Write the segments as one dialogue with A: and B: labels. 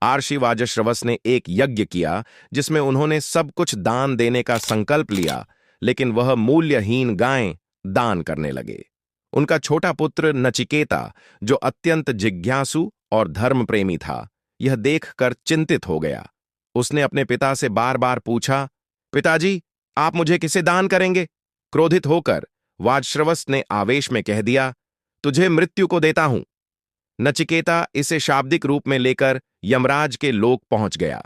A: आर्षि वाजश्रवस ने एक यज्ञ किया जिसमें उन्होंने सब कुछ दान देने का संकल्प लिया, लेकिन वह मूल्यहीन गायें दान करने लगे। उनका छोटा पुत्र नचिकेता, जो अत्यंत जिज्ञासु और धर्म प्रेमी था, यह देखकर चिंतित हो गया। उसने अपने पिता से बार बार पूछा, पिताजी, आप मुझे किसे दान करेंगे? क्रोधित होकर वाजश्रवस ने आवेश में कह दिया, तुझे मृत्यु को देता हूं। नचिकेता इसे शाब्दिक रूप में लेकर यमराज के लोक पहुंच गया।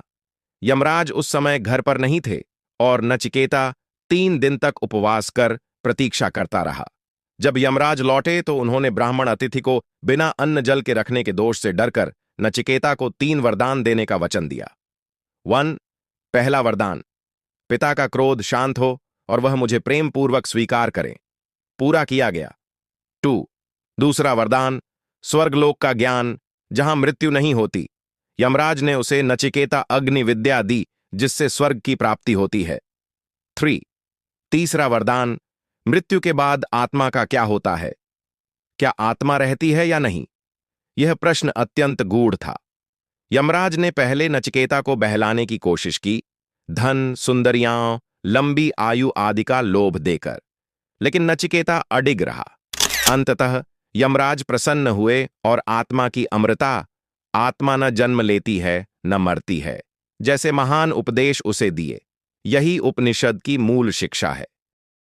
A: यमराज उस समय घर पर नहीं थे और नचिकेता 3 दिन तक उपवास कर प्रतीक्षा करता रहा। जब यमराज लौटे तो उन्होंने ब्राह्मण अतिथि को बिना अन्न जल के रखने के दोष से डरकर नचिकेता को 3 वरदान देने का वचन दिया। 1. पहला वरदान, पिता का क्रोध शांत हो और वह मुझे प्रेम पूर्वक स्वीकार करे। पूरा किया गया। 2. दूसरा वरदान, स्वर्गलोक का ज्ञान जहां मृत्यु नहीं होती। यमराज ने उसे नचिकेता अग्नि विद्या दी जिससे स्वर्ग की प्राप्ति होती है। 3. तीसरा वरदान, मृत्यु के बाद आत्मा का क्या होता है? क्या आत्मा रहती है या नहीं? यह प्रश्न अत्यंत गूढ़ था। यमराज ने पहले नचिकेता को बहलाने की कोशिश की, धन, सुंदरियां, लंबी आयु आदि का लोभ देकर, लेकिन नचिकेता अडिग रहा। अंततः यमराज प्रसन्न हुए और आत्मा की अमृता, आत्मा न जन्म लेती है न मरती है, जैसे महान उपदेश उसे दिए। यही उपनिषद की मूल शिक्षा है।